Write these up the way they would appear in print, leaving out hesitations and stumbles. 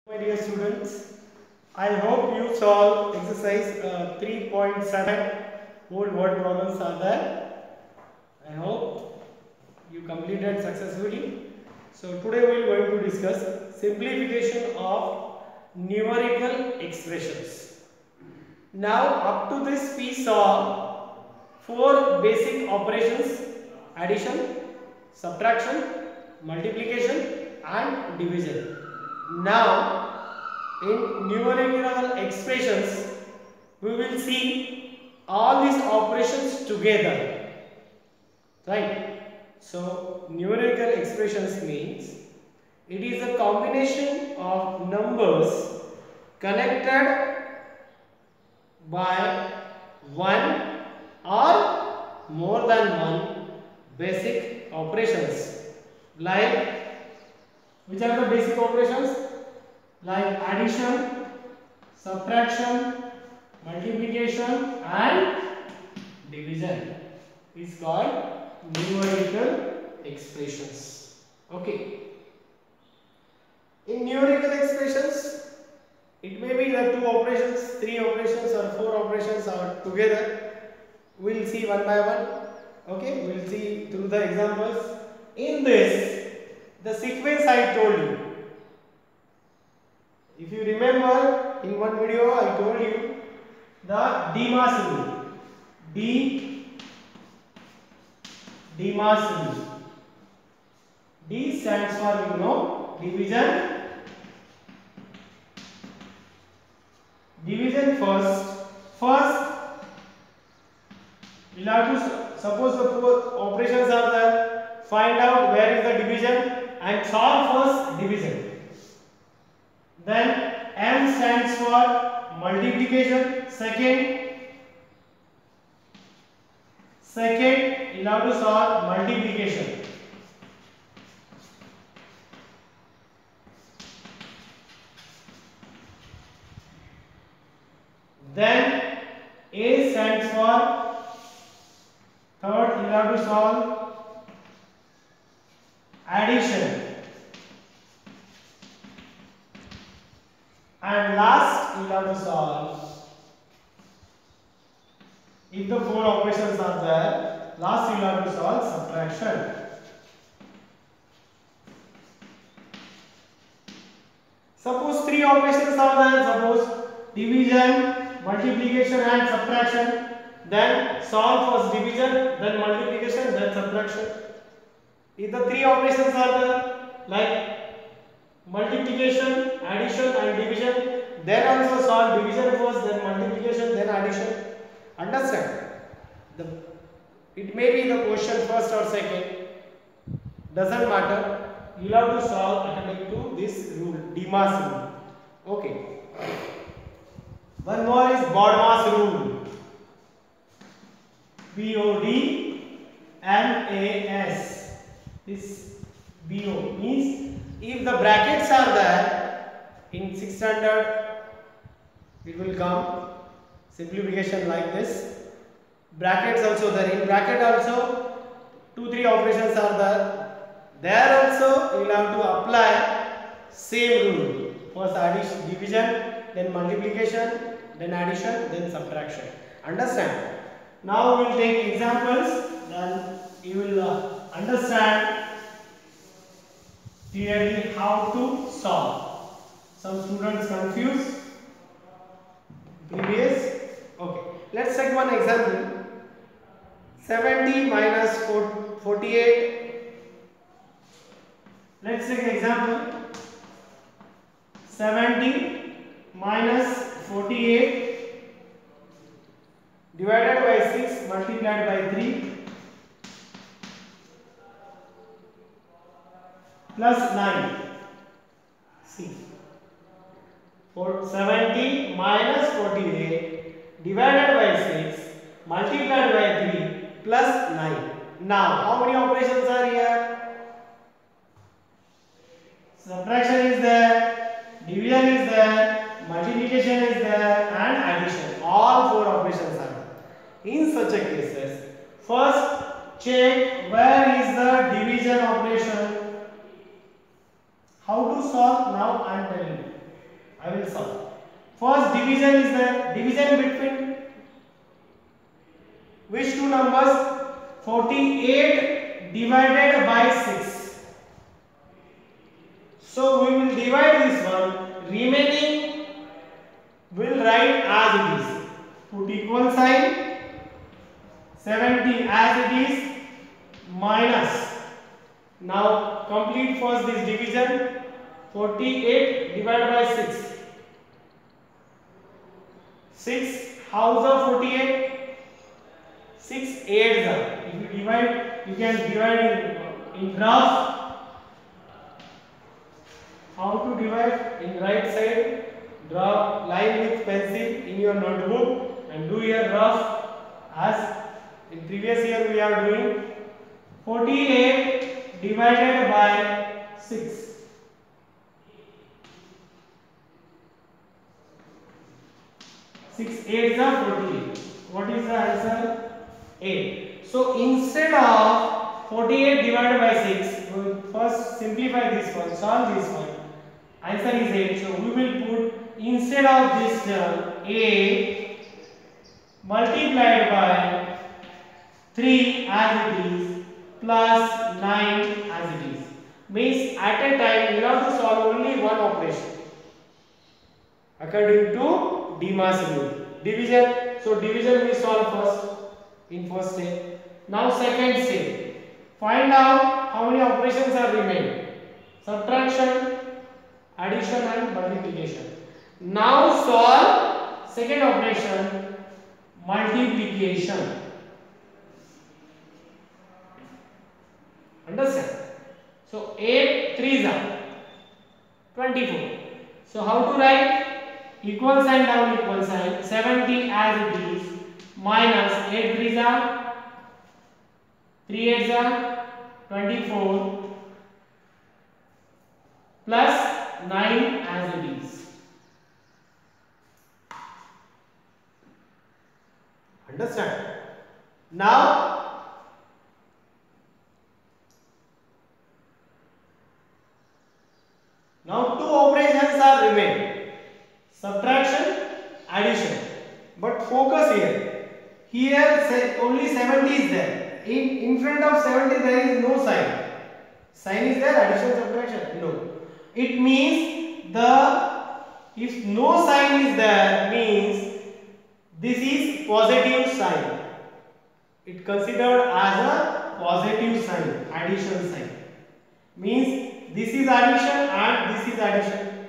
My dear students, I hope you solve exercise 3.7. Whole word problems are there. I hope you completed successfully. So today we are going to discuss simplification of numerical expressions. Now up to this we saw four basic operations: addition, subtraction, multiplication and division. Now in numerical expressions we will see all these operations together, right? So numerical expressions means it is a combination of numbers connected by one or more than one basic operations. Like, which are the basic operations? Like addition, subtraction, multiplication and division is called numerical expressions. Okay. In numerical expressions, it may be the two operations, three operations or four operations are together. We will see one by one. Okay, we will see through the examples. In this, the sequence I told you. If you remember, in one video I told you the DMAS rule. DMAS rule. D stands for division. Division first we'll have to suppose the four operations are there, find out where is the division and solve first division. Then M stands for multiplication. Second we'll have to solve multiplication. Then A stands for third, you have to solve addition. And last, you have to solve, if the four operations are there, last you have to solve subtraction. Suppose three operations are there, suppose division, multiplication and subtraction, then solve first division, then multiplication, then subtraction. If the three operations are there, like multiplication, addition and division, then also solve division first, then multiplication, then addition. Understand? It may be the question first or second, doesn't matter. You have to solve according to this rule, DMAS rule. Okay. One more is BODMAS rule. BODMAS. This BO means if the brackets are there in 6th standard, it will come simplification like this. Brackets also there. In bracket also 2-3 operations are there. There also you will have to apply same rule. First addition, division, then multiplication, then addition, then subtraction. Understand? Now we will take examples, then you will understand clearly how to solve. Some students confused previous. Okay, let's take one example. 70 minus 48. Let's take an example. 70 minus 48 divided by 6 multiplied by 3 plus 9. See, 70 minus 48 divided by 6 multiplied by 3 plus 9. Now, how many operations are here? Subtraction is there, division is there, multiplication is there and addition. All four operations are there. In such a cases, first check where is the division operation. How to solve? Now I am telling you. I will solve. First division is there. Division between which two numbers? 48 divided by 6. So we will divide this one. Remaining will write as it is. Put equal sign. 70 as it is minus. Now complete first this division. 48 divided by 6. 6 how's the 48? 6 8s are. If you divide, you can divide in rough. How to divide? In right side, draw line with pencil in your notebook and do your rough as in previous year we are doing. 48 divided by 6. 6 8s are 48. What is the answer? 8. So instead of 48 divided by 6, we will first simplify this one, solve this one. Answer is 8. So we will put instead of this term 8 multiplied by 3 as it is plus 9 as it is. Means at a time we have to solve only one operation according to Demas rule. Division. So division we solve first in first step. Now second step. Find out how many operations are remaining. Subtraction, addition and multiplication. Now solve second operation, multiplication. Understand? So 8 3s are 24. So how to write? Equal sign down, equal sign. 70 as it is minus 8 3s are 3 8s are 24 plus 9 as it is. Understand? Now two operations are remain. Subtraction, addition. But focus here. Here only 70 is there. In front of 70 there is no sign. Sign is there, addition, subtraction? No. It means if no sign is there, means this is positive sign. It considered as a positive sign, addition sign. Means this is addition and this is addition.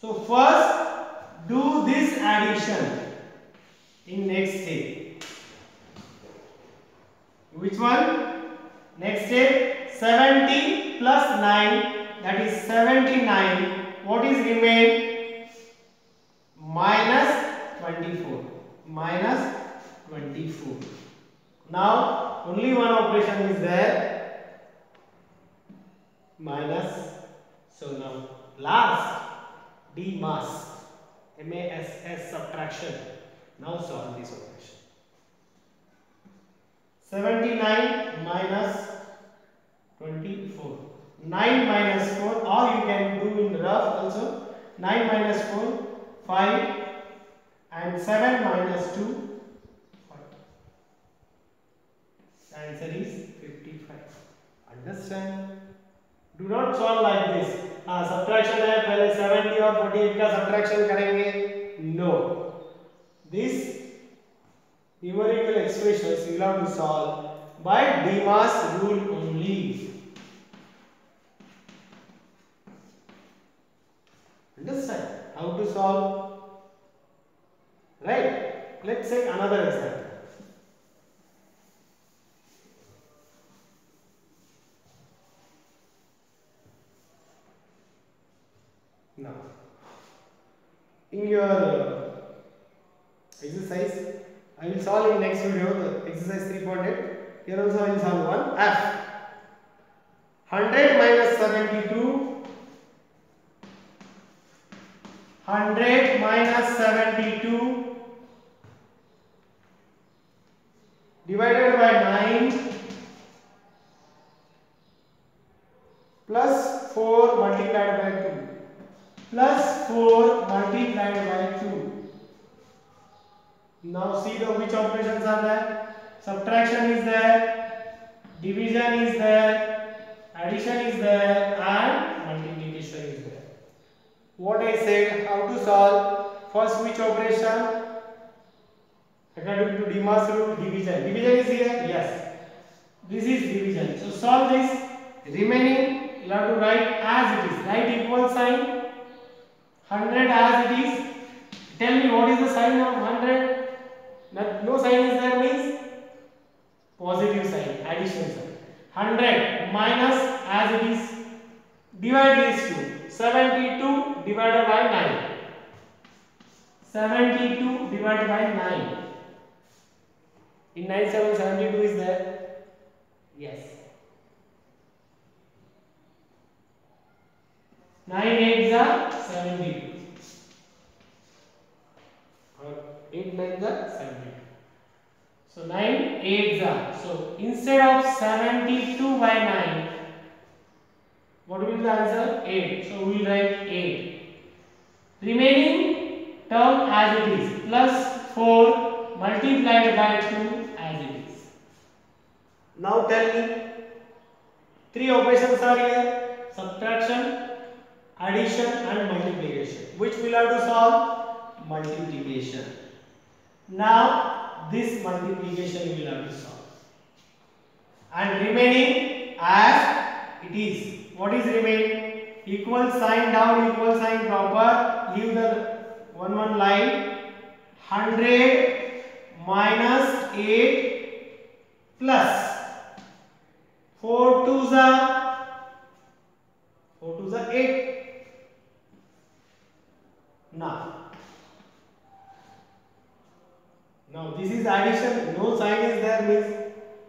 So first do this addition in next step. Which one? Next step, 70 plus 9, that is 79. What is remain? Minus 24. Minus 24. Now only one operation is there. Minus. So now last Demas, MASS subtraction. Now solve this operation. 79 minus 24. 9 minus 4, or you can do in rough also. 9 minus 4, 5, and 7 minus 2, 5. The answer is 55. Understand? Do not solve like this. Subtraction है पहले 70 और 48 का subtraction करेंगे. No. This numerical expressions you will have to solve by Demas rule only. Understand how to solve? Right? Let's take another example. Now, in your exercise, I will solve in next video the exercise 3.8. Here also I will solve one. F. 100 minus 72. 100 minus 72 divided by 9 plus 4 multiplied by 2 plus 4 multiplied by 2. Now see the which operations are there. Subtraction is there, division is there, addition is there, and multiplication is there. What I said, how to solve first which operation? According to Demar's rule, division. Division is here? Yes. This is division. So solve this. Remaining, you have to write as it is. Write equal sign. 100 as it is. Tell me what is the sign of 100? No sign is there means positive sign, addition sign. 100 minus as it is. Divide these two. 72 divided by 9. 72 divided by 9. In 9 7 72 is there? Yes. 9 8s are 72. 8 9s are 72. So 9 8s are. So instead of 72 by 9, what will be the answer? 8. So we will write 8. Remaining term as it is, plus 4 multiplied by 2 as it is. Now tell me, 3 operations are here: subtraction, addition and multiplication. Which we have to solve? Multiplication. Now this multiplication we will have to solve. And remaining as it is. What is remaining? Equal sign down, equal sign proper. Leave the one line. 100 minus 8 plus 4 2s are 8. Now this is addition. No sign is there means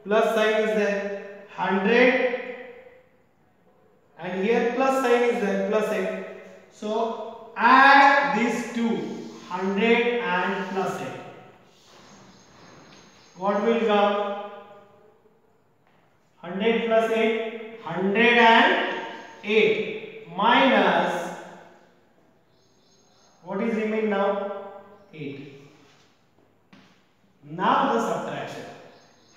plus sign is there. 100 and here plus sign is there, plus 8. So add these two, 100 and plus 8. What will come? 100 plus 8, 108 minus, what is remaining now? 8. Now the subtraction.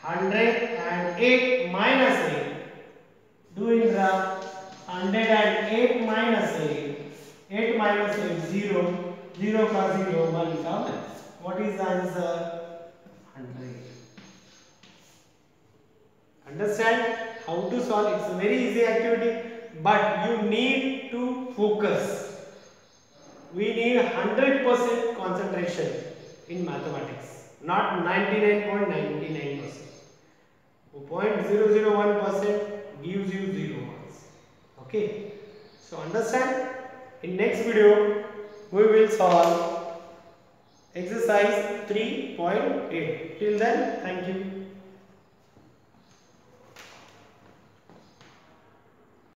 108 minus 8. Do in the 108 minus 8. 8 minus 8, 0. 0 का 0, 1 का 1. What is the answer? 100. Understand how to solve? It's a very easy activity, but you need to focus. We need 100% concentration in mathematics, not 99.99%. 0.001% gives you 0 marks. Okay, so understand. In next video we will solve exercise 3.8. Till then, thank you.